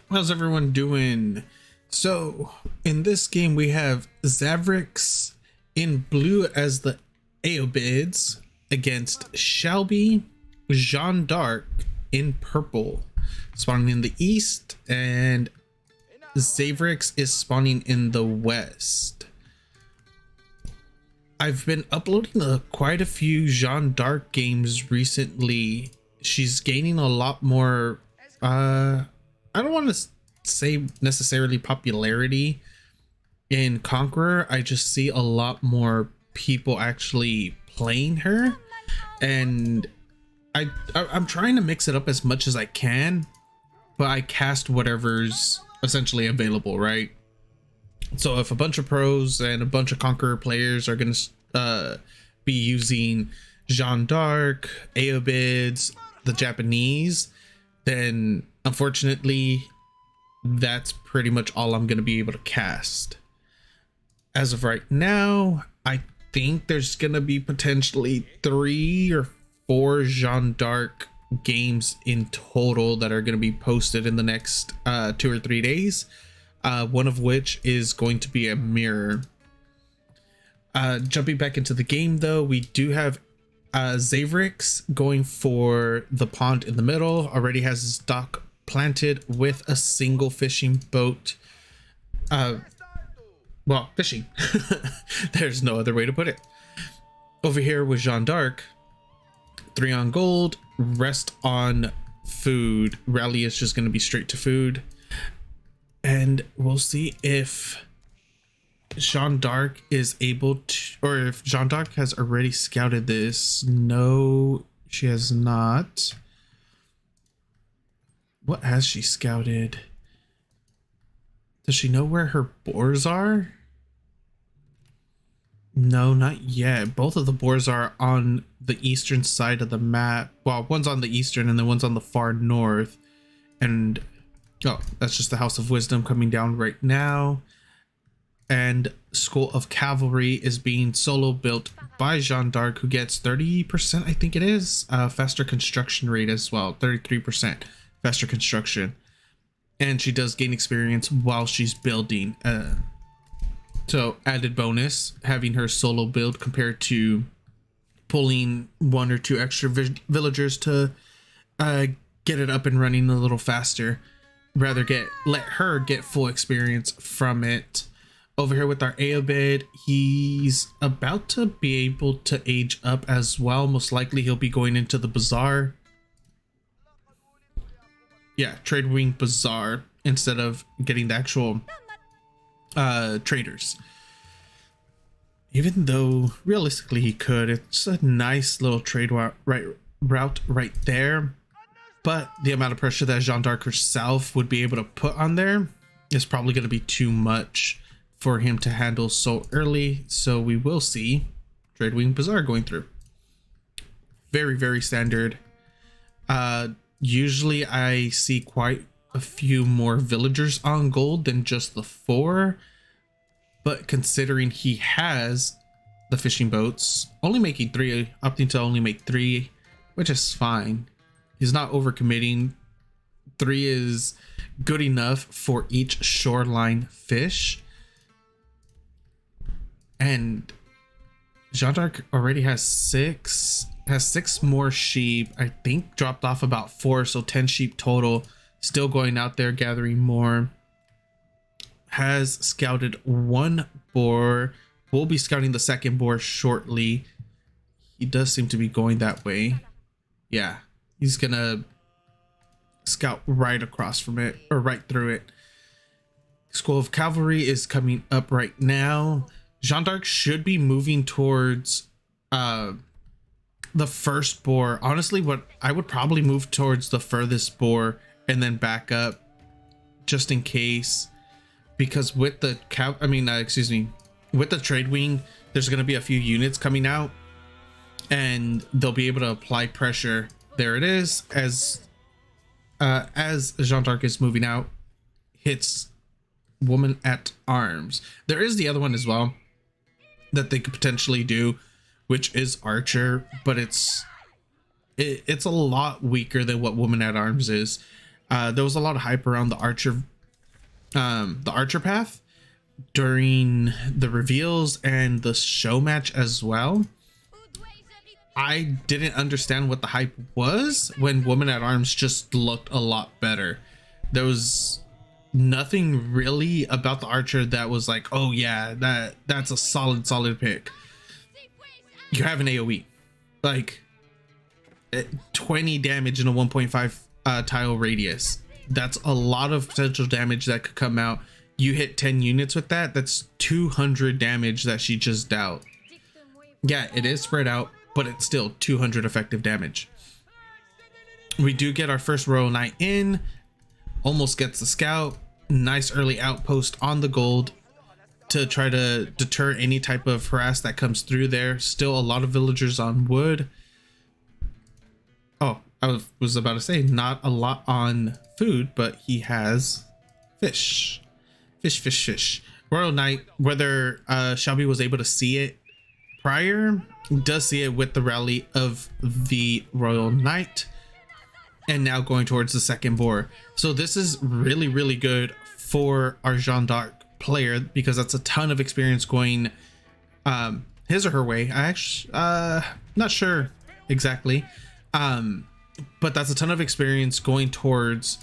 How's everyone doing? So, in this game, we have xarex in blue as the Ayyubids against Shelby Jeanne D'Arc in purple, spawning in the east, and xarex is spawning in the west. I've been uploading quite a few Jeanne D'Arc games recently. She's gaining a lot more, I don't want to say necessarily popularity in Conqueror. I just see a lot more people actually playing her, and I'm trying to mix it up as much as I can, but I cast whatever's essentially available, right? So if a bunch of pros and a bunch of Conqueror players are going to be using Jeanne D'Arc, Ayyubids, the Japanese, then unfortunately that's pretty much all I'm going to be able to cast. As of right now, I think there's going to be potentially 3 or 4 Jeanne D'Arc games in total that are going to be posted in the next 2 or 3 days. One of which is going to be a mirror. Jumping back into the game though, we do have xarex going for the pond in the middle. Already has his dock planted with a single fishing boat. Well, fishing. There's no other way to put it. Over here with Jeanne D'Arc, 3 on gold, rest on food. Rally is just going to be straight to food. And we'll see if Jeanne D'Arc is able to, or if Jeanne D'Arc has already scouted this. No, she has not. What has she scouted? Does she know where her boars are? No, not yet. Both of the boars are on the eastern side of the map. Well, one's on the eastern and then one's on the far north. And oh, that's just the House of Wisdom coming down right now. And School of Cavalry is being solo built by Jeanne D'Arc, who gets 30%, I think it is, faster construction rate as well, 33% faster construction. And she does gain experience while she's building. So added bonus, having her solo build compared to pulling 1 or 2 extra villagers to get it up and running a little faster. Rather let her get full experience from it. Over here with our Ayyubid, he's about to be able to age up as well. Most likely he'll be going into the bazaar. Yeah, trade wing bazaar instead of getting the actual traders. Even though realistically he could, it's a nice little trade route right there. But the amount of pressure that Jeanne D'Arc herself would be able to put on there is probably going to be too much for him to handle so early. So we will see Trade Wing Bazaar going through. Very, very standard. Usually I see quite a few more villagers on gold than just the 4. But considering he has the fishing boats, only making 3, opting to only make 3, which is fine. He's not overcommitting. 3 is good enough for each shoreline fish. And Jeanne D'Arc already has 6 more sheep. I think dropped off about 4, so 10 sheep total. Still going out there gathering more. Has scouted 1 boar. Will be scouting the 2nd boar shortly. He does seem to be going that way. Yeah. He's gonna scout right across from it, or right through it. School of Cavalry is coming up right now. Jeanne D'Arc should be moving towards the first boar. Honestly, what I would probably move towards the furthest boar and then back up just in case, because with the with the trade wing, there's going to be a few units coming out and they'll be able to apply pressure. There it is, as Jeanne D'Arc is moving out, hits woman at arms. There is the other one as well that they could potentially do, which is archer, but it's a lot weaker than what woman at arms is. There was a lot of hype around the archer path during the reveals and the show match as well. I didn't understand what the hype was when Woman at Arms just looked a lot better. There was nothing really about the archer that was like, oh yeah, that's a solid pick. You have an AoE, like 20 damage in a 1.5 tile radius. That's a lot of potential damage that could come out. You hit 10 units with that, that's 200 damage that she just dealt. Yeah, it is spread out, but it's still 200 effective damage. We do get our first Royal Knight in, almost gets the scout. Nice early outpost on the gold to try to deter any type of harass that comes through there. Still a lot of villagers on wood. Oh, I was about to say not a lot on food, but he has fish. Fish. Royal Knight, whether Shelby was able to see it prior, does see it with the rally of the Royal Knight, and now going towards the second boar. So this is really good for our Jeanne D'Arc player, because that's a ton of experience going his or her way. I actually not sure exactly, but that's a ton of experience going towards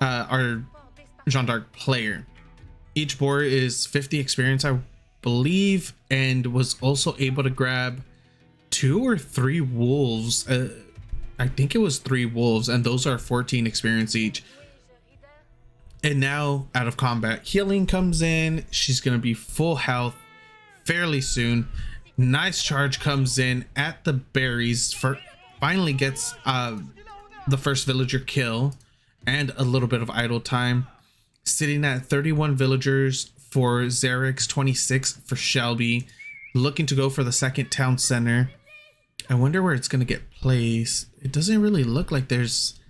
our Jeanne D'Arc player. Each boar is 50 experience, I believe, and was also able to grab 2 or 3 wolves. I think it was 3 wolves, and those are 14 experience each. And now out of combat, healing comes in. She's gonna be full health fairly soon. Nice charge comes in at the berries. Finally gets the first villager kill and a little bit of idle time. Sitting at 31 villagers for xarex, 26 for Shelby. Looking to go for the second town center. I wonder where it's gonna get placed. It doesn't really look like there's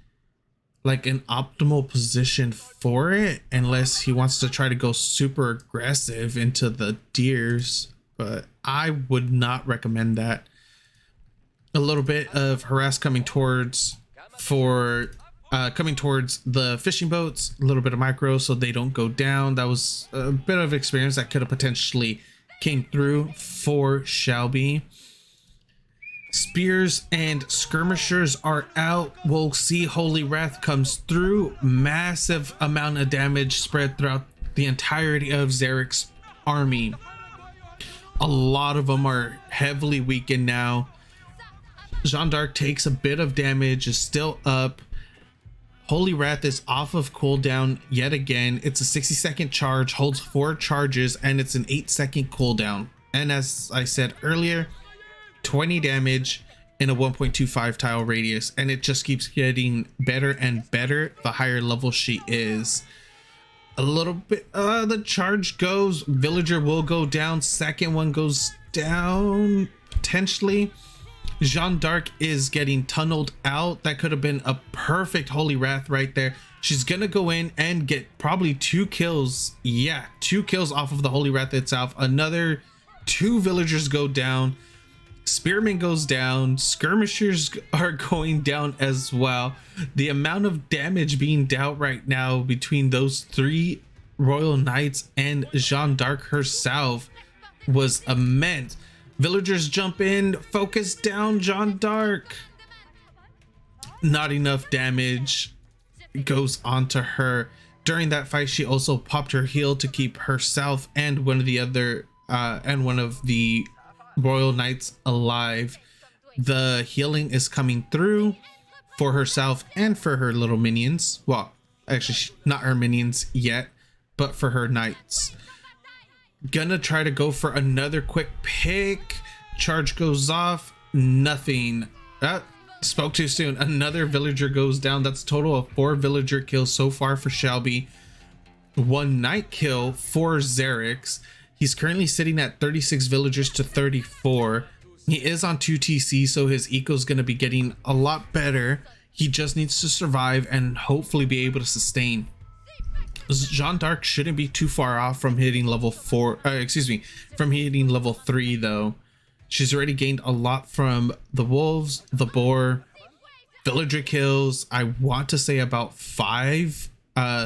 like an optimal position for it, unless he wants to try to go super aggressive into the deers, but I would not recommend that. A little bit of harass coming towards the fishing boats, a little bit of micro so they don't go down. That was a bit of experience that could have potentially came through for Shelby. Spears and skirmishers are out. We'll see Holy Wrath comes through. Massive amount of damage spread throughout the entirety of xarex army. A lot of them are heavily weakened now. Jeanne D'Arc takes a bit of damage, is still up. Holy Wrath is off of cooldown yet again. It's a 60-second charge, holds 4 charges, and it's an 8-second cooldown. And as I said earlier, 20 damage in a 1.25 tile radius, and it just keeps getting better and better the higher level she is. A little bit the charge goes, villager will go down, second one goes down potentially. Jeanne D'Arc is getting tunneled out. That could have been a perfect Holy Wrath right there. She's gonna go in and get probably 2 kills. Yeah, 2 kills off of the Holy Wrath itself. Another 2 villagers go down. Spearman goes down. Skirmishers are going down as well. The amount of damage being dealt right now between those 3 Royal Knights and Jeanne D'Arc herself was immense. Villagers jump in, focus down Jeanne D'Arc. Not enough damage goes onto her. During that fight, she also popped her heal to keep herself and one of the Royal Knights alive. The healing is coming through for herself and for her little minions. Well, actually not her minions yet, but for her knights. Gonna try to go for another quick pick. Charge goes off, nothing. Spoke too soon. Another villager goes down. That's a total of 4 villager kills so far for Shelby. 1 knight kill for xarex. He's currently sitting at 36 villagers to 34. He is on 2 TC, so his eco is going to be getting a lot better. He just needs to survive and hopefully be able to sustain. Jeanne D'Arc shouldn't be too far off from hitting level 4, from hitting level 3 though. She's already gained a lot from the wolves, the boar, villager kills. I want to say about 5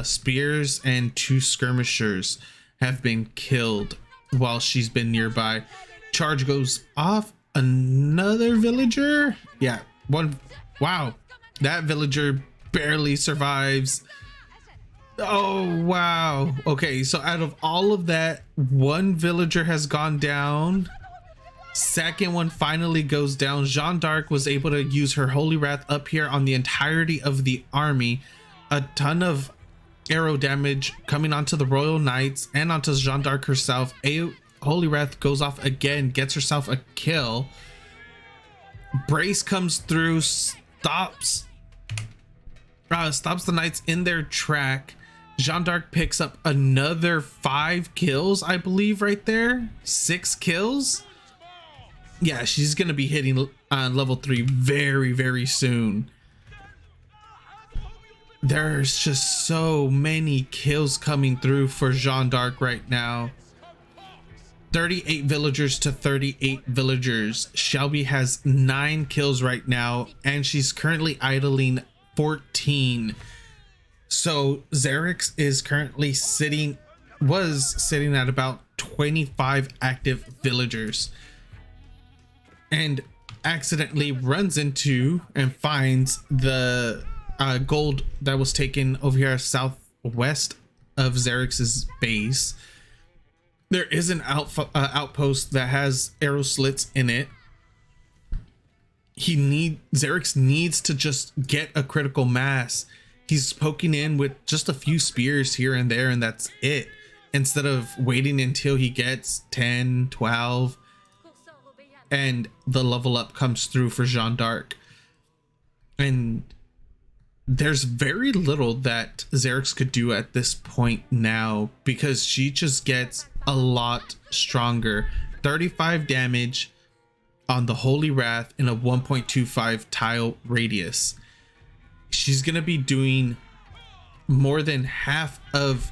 spears and 2 skirmishers have been killed while she's been nearby. Charge goes off. Another villager. Yeah, one. Wow, that villager barely survives. Oh wow. Okay, so out of all of that, 1 villager has gone down. Second one finally goes down. Jeanne D'Arc was able to use her Holy Wrath up here on the entirety of the army. A ton of arrow damage coming onto the Royal Knights and onto Jeanne D'Arc herself. Holy Wrath goes off again, gets herself a kill. Brace comes through, stops the Knights in their track. Jeanne D'Arc picks up another 5 kills, I believe, right there. 6 kills. Yeah, she's gonna be hitting level 3 very, very soon. There's just so many kills coming through for Jeanne D'Arc right now. 38 villagers to 38 villagers. Shelby has 9 kills right now, and she's currently idling 14. So xarex is currently was sitting at about 25 active villagers, and accidentally runs into and finds the gold that was taken over here southwest of xarex's base. There is an outpost that has arrow slits in it. Xarex needs to just get a critical mass. He's poking in with just a few spears here and there, and that's it, instead of waiting until he gets 10, 12, and the level up comes through for Jeanne D'Arc. And there's very little that xarex could do at this point now, because she just gets a lot stronger. 35 damage on the Holy Wrath in a 1.25 tile radius. She's gonna be doing more than half of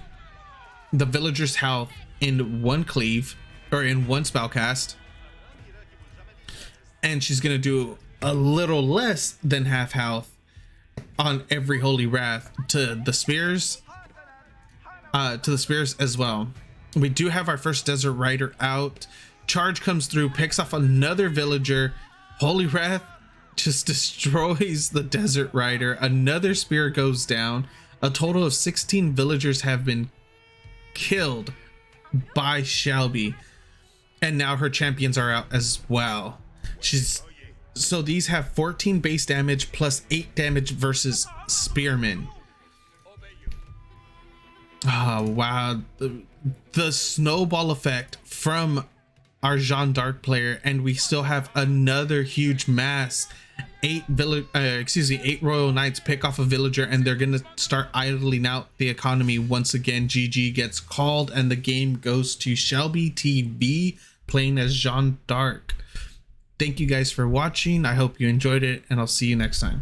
the villager's health in one cleave, or in one spellcast, and she's gonna do a little less than half health on every Holy Wrath to the spears as well. We do have our first Desert Rider out. Charge comes through, picks off another villager. Holy Wrath just destroys the Desert Rider. Another spear goes down. A total of 16 villagers have been killed by Shelby, and now her champions are out as well. So these have 14 base damage plus 8 damage versus spearmen. Oh wow, the snowball effect from our Jeanne D'Arc player, and we still have another huge mass. 8 Royal Knights pick off a villager, and they're gonna start idling out the economy once again. GG gets called, and the game goes to ShellBeeTv playing as Jeanne D'Arc. Thank you guys for watching. I hope you enjoyed it, and I'll see you next time.